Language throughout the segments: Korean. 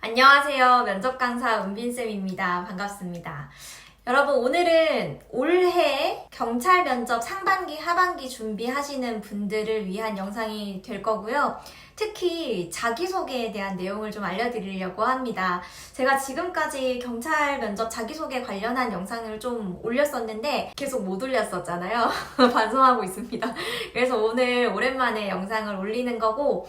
안녕하세요. 면접 강사 은빈쌤입니다. 반갑습니다. 여러분, 오늘은 올해 경찰 면접 상반기, 하반기 준비하시는 분들을 위한 영상이 될 거고요. 특히 자기소개에 대한 내용을 좀 알려드리려고 합니다. 제가 지금까지 경찰 면접 자기소개 관련한 영상을 좀 올렸었는데 계속 못 올렸었잖아요. 반성하고 있습니다. 그래서 오늘 오랜만에 영상을 올리는 거고,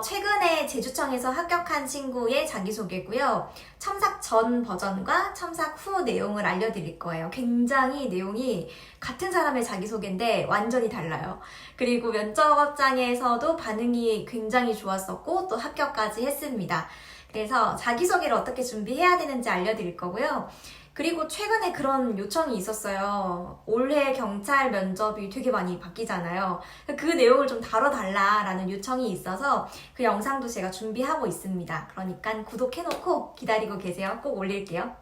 최근에 제주청에서 합격한 친구의 자기소개고요. 첨삭 전 버전과 첨삭 후 내용을 알려드릴 거예요. 굉장히 내용이 같은 사람의 자기소개인데 완전히 달라요. 그리고 면접장에서도 반응이 굉장히 좋았었고 또 합격까지 했습니다. 그래서 자기소개를 어떻게 준비해야 되는지 알려드릴 거고요. 그리고 최근에 그런 요청이 있었어요. 올해 경찰 면접이 되게 많이 바뀌잖아요. 그 내용을 좀 다뤄달라라는 요청이 있어서 그 영상도 제가 준비하고 있습니다. 그러니까 구독해놓고 기다리고 계세요. 꼭 올릴게요.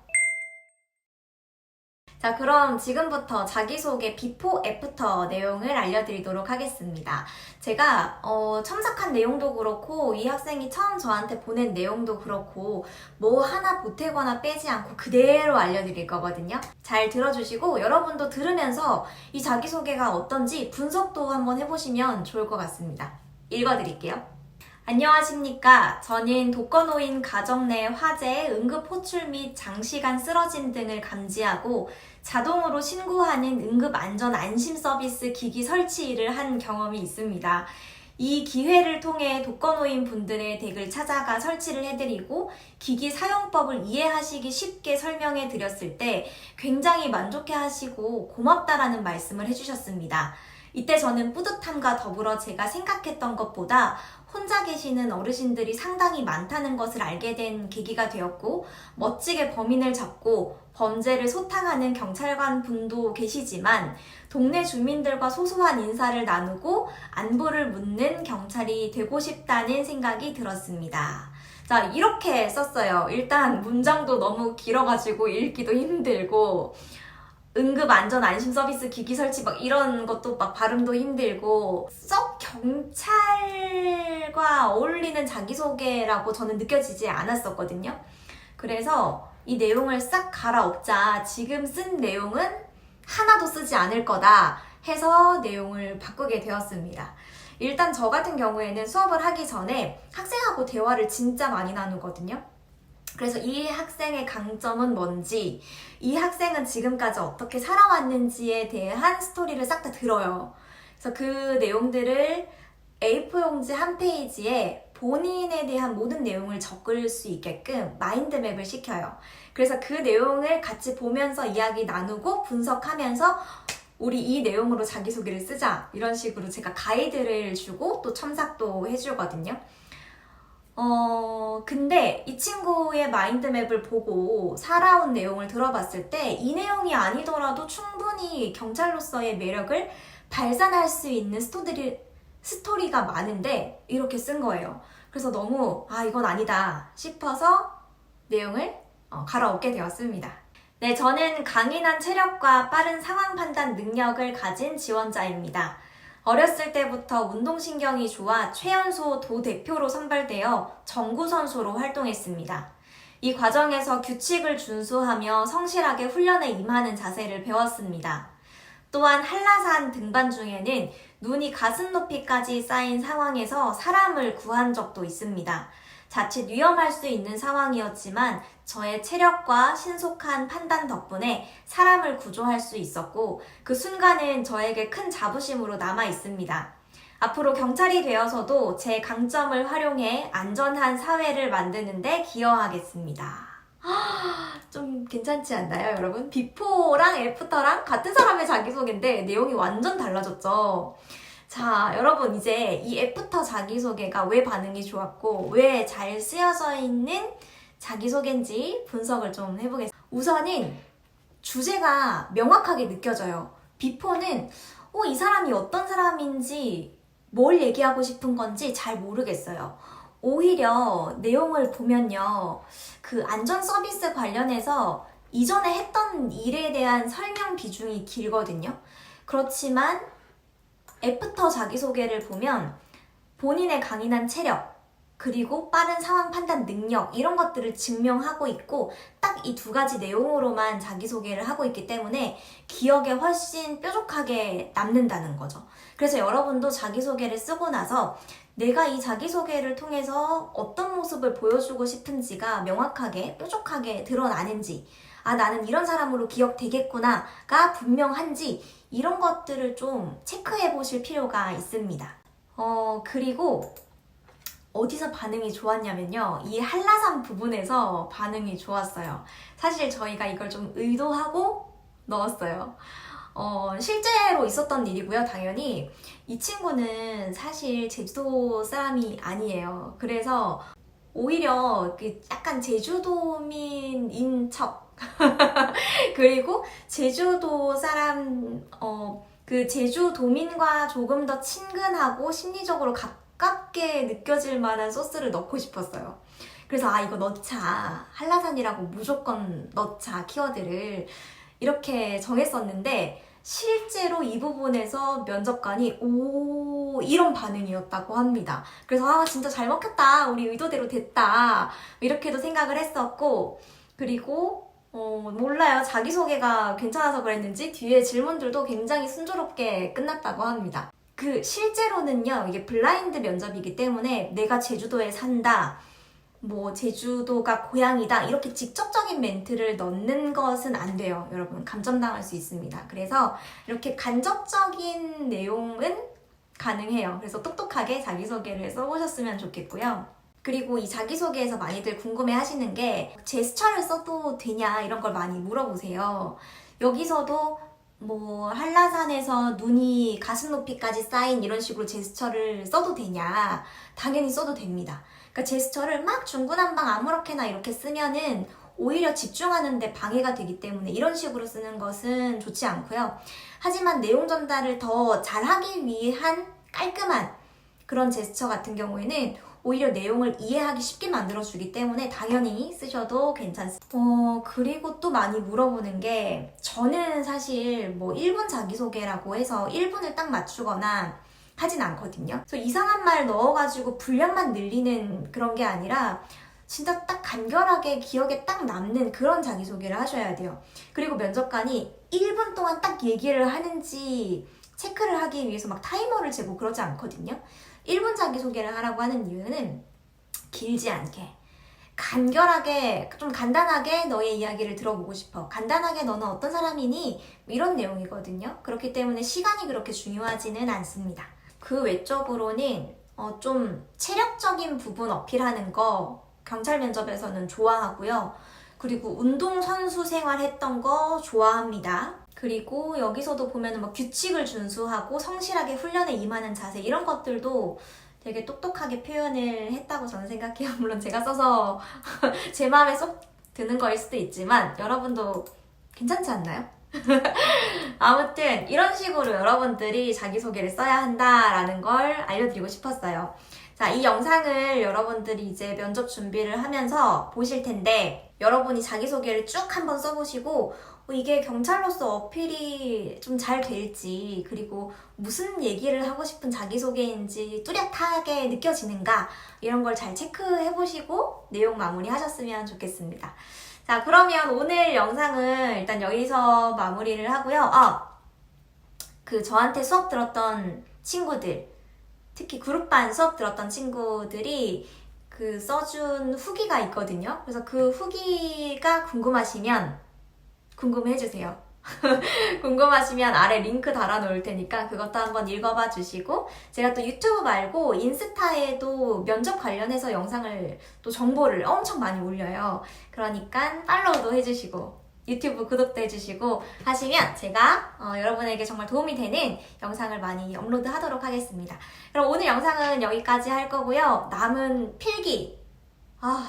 자, 그럼 지금부터 자기소개 비포 애프터 내용을 알려드리도록 하겠습니다. 제가 첨삭한 내용도 그렇고 이 학생이 처음 저한테 보낸 내용도 그렇고 뭐 하나 보태거나 빼지 않고 그대로 알려드릴 거거든요. 잘 들어주시고 여러분도 들으면서 이 자기소개가 어떤지 분석도 한번 해보시면 좋을 것 같습니다. 읽어드릴게요. 안녕하십니까. 저는 독거노인 가정 내 화재, 응급 호출 및 장시간 쓰러짐 등을 감지하고 자동으로 신고하는 응급 안전 안심 서비스 기기 설치 일을 한 경험이 있습니다. 이 기회를 통해 독거노인 분들의 댁을 찾아가 설치를 해드리고 기기 사용법을 이해하시기 쉽게 설명해 드렸을 때 굉장히 만족해 하시고 고맙다라는 말씀을 해주셨습니다. 이때 저는 뿌듯함과 더불어 제가 생각했던 것보다 혼자 계시는 어르신들이 상당히 많다는 것을 알게 된 계기가 되었고 멋지게 범인을 잡고 범죄를 소탕하는 경찰관 분도 계시지만 동네 주민들과 소소한 인사를 나누고 안부를 묻는 경찰이 되고 싶다는 생각이 들었습니다. 자, 이렇게 썼어요. 일단 문장도 너무 길어가지고 읽기도 힘들고 응급 안전 안심 서비스 기기 설치 막 이런 것도 막 발음도 힘들고 썩 경찰과 어울리는 자기소개라고 저는 느껴지지 않았었거든요. 그래서 이 내용을 싹 갈아엎자 지금 쓴 내용은 하나도 쓰지 않을 거다 해서 내용을 바꾸게 되었습니다. 일단 저 같은 경우에는 수업을 하기 전에 학생하고 대화를 진짜 많이 나누거든요. 그래서 이 학생의 강점은 뭔지, 이 학생은 지금까지 어떻게 살아왔는지에 대한 스토리를 싹 다 들어요. 그래서 그 내용들을 A4 용지 한 페이지에 본인에 대한 모든 내용을 적을 수 있게끔 마인드맵을 시켜요. 그래서 그 내용을 같이 보면서 이야기 나누고 분석하면서 우리 이 내용으로 자기소개를 쓰자. 이런 식으로 제가 가이드를 주고 또 첨삭도 해주거든요. 근데 이 친구의 마인드맵을 보고 살아온 내용을 들어봤을 때 이 내용이 아니더라도 충분히 경찰로서의 매력을 발산할 수 있는 스토리가 많은데 이렇게 쓴 거예요. 그래서 너무 이건 아니다 싶어서 내용을 갈아엎게 되었습니다. 네, 저는 강인한 체력과 빠른 상황 판단 능력을 가진 지원자입니다. 어렸을 때부터 운동신경이 좋아 최연소 도 대표로 선발되어 정구선수로 활동했습니다. 이 과정에서 규칙을 준수하며 성실하게 훈련에 임하는 자세를 배웠습니다. 또한 한라산 등반 중에는 눈이 가슴 높이까지 쌓인 상황에서 사람을 구한 적도 있습니다. 자칫 위험할 수 있는 상황이었지만 저의 체력과 신속한 판단 덕분에 사람을 구조할 수 있었고 그 순간은 저에게 큰 자부심으로 남아 있습니다. 앞으로 경찰이 되어서도 제 강점을 활용해 안전한 사회를 만드는 데 기여하겠습니다. 좀 괜찮지 않나요, 여러분? 비포랑 애프터랑 같은 사람의 자기소개인데 내용이 완전 달라졌죠? 자, 여러분 이제 이 애프터 자기소개가 왜 반응이 좋았고 왜 잘 쓰여져 있는 자기소개인지 분석을 좀 해보겠습니다. 우선은 주제가 명확하게 느껴져요. 비포는 이 사람이 어떤 사람인지 뭘 얘기하고 싶은 건지 잘 모르겠어요. 오히려 내용을 보면요. 그 안전 서비스 관련해서 이전에 했던 일에 대한 설명 비중이 길거든요. 그렇지만 애프터 자기소개를 보면 본인의 강인한 체력, 그리고 빠른 상황 판단 능력 이런 것들을 증명하고 있고 딱 이 두 가지 내용으로만 자기소개를 하고 있기 때문에 기억에 훨씬 뾰족하게 남는다는 거죠. 그래서 여러분도 자기소개를 쓰고 나서 내가 이 자기소개를 통해서 어떤 모습을 보여주고 싶은지가 명확하게 뾰족하게 드러나는지 나는 이런 사람으로 기억되겠구나가 분명한지 이런 것들을 좀 체크해 보실 필요가 있습니다. 그리고 어디서 반응이 좋았냐면요. 이 한라산 부분에서 반응이 좋았어요. 사실 저희가 이걸 좀 의도하고 넣었어요. 실제로 있었던 일이고요. 당연히 이 친구는 사실 제주도 사람이 아니에요. 그래서 오히려 약간 제주도민인 척 그리고 제주도 사람 그 제주도민과 조금 더 친근하고 심리적으로 가깝게 느껴질 만한 소스를 넣고 싶었어요. 그래서 이거 넣자, 한라산이라고 무조건 넣자 키워드를 이렇게 정했었는데 실제로 이 부분에서 면접관이 이런 반응이었다고 합니다. 그래서 진짜 잘 먹혔다, 우리 의도대로 됐다 이렇게도 생각을 했었고, 그리고 몰라요, 자기소개가 괜찮아서 그랬는지 뒤에 질문들도 굉장히 순조롭게 끝났다고 합니다. 실제로는요, 이게 블라인드 면접이기 때문에 내가 제주도에 산다, 제주도가 고향이다 이렇게 직접적인 멘트를 넣는 것은 안 돼요. 여러분, 감점당할 수 있습니다. 그래서 이렇게 간접적인 내용은 가능해요. 그래서 똑똑하게 자기소개를 써보셨으면 좋겠고요. 그리고 이 자기소개에서 많이들 궁금해 하시는 게 제스처를 써도 되냐 이런 걸 많이 물어보세요. 여기서도 한라산에서 눈이 가슴 높이까지 쌓인 이런 식으로 제스처를 써도 되냐? 당연히 써도 됩니다. 그러니까 제스처를 막 중구난방 아무렇게나 이렇게 쓰면은 오히려 집중하는데 방해가 되기 때문에 이런 식으로 쓰는 것은 좋지 않고요. 하지만 내용 전달을 더 잘하기 위한 깔끔한 그런 제스처 같은 경우에는 오히려 내용을 이해하기 쉽게 만들어주기 때문에 당연히 쓰셔도 괜찮습니다. 그리고 또 많이 물어보는 게, 저는 사실 1분 자기소개라고 해서 1분을 딱 맞추거나 하진 않거든요. 그래서 이상한 말 넣어가지고 분량만 늘리는 그런 게 아니라 진짜 딱 간결하게 기억에 딱 남는 그런 자기소개를 하셔야 돼요. 그리고 면접관이 1분 동안 딱 얘기를 하는지 체크를 하기 위해서 막 타이머를 재고 그러지 않거든요. 1분 자기소개를 하라고 하는 이유는 길지 않게, 간결하게, 좀 간단하게 너의 이야기를 들어보고 싶어. 간단하게 너는 어떤 사람이니? 이런 내용이거든요. 그렇기 때문에 시간이 그렇게 중요하지는 않습니다. 그 외적으로는 좀 체력적인 부분 어필하는 거 경찰 면접에서는 좋아하고요. 그리고 운동선수 생활했던 거 좋아합니다. 그리고 여기서도 보면은 규칙을 준수하고 성실하게 훈련에 임하는 자세 이런 것들도 되게 똑똑하게 표현을 했다고 저는 생각해요. 물론 제가 써서 제 마음에 쏙 드는 거일 수도 있지만 여러분도 괜찮지 않나요? 아무튼 이런 식으로 여러분들이 자기소개를 써야 한다라는 걸 알려드리고 싶었어요. 자, 이 영상을 여러분들이 이제 면접 준비를 하면서 보실 텐데 여러분이 자기소개를 쭉 한번 써보시고 이게 경찰로서 어필이 좀 잘 될지, 그리고 무슨 얘기를 하고 싶은 자기소개인지 뚜렷하게 느껴지는가 이런 걸 잘 체크해보시고 내용 마무리 하셨으면 좋겠습니다. 자, 그러면 오늘 영상은 일단 여기서 마무리를 하고요. 저한테 수업 들었던 친구들, 특히 그룹반 수업 들었던 친구들이 써준 후기가 있거든요. 그래서 그 후기가 궁금해주세요. 궁금하시면 아래 링크 달아놓을 테니까 그것도 한번 읽어봐 주시고, 제가 또 유튜브 말고 인스타에도 면접 관련해서 영상을 또 정보를 엄청 많이 올려요. 그러니까 팔로우도 해주시고 유튜브 구독도 해주시고 하시면 제가 여러분에게 정말 도움이 되는 영상을 많이 업로드 하도록 하겠습니다. 그럼 오늘 영상은 여기까지 할 거고요. 남은 필기,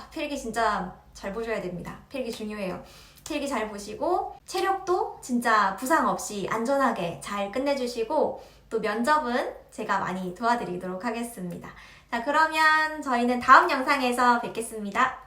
필기 진짜 잘 보셔야 됩니다. 필기 중요해요. 필기 잘 보시고 체력도 진짜 부상 없이 안전하게 잘 끝내주시고 또 면접은 제가 많이 도와드리도록 하겠습니다. 자, 그러면 저희는 다음 영상에서 뵙겠습니다.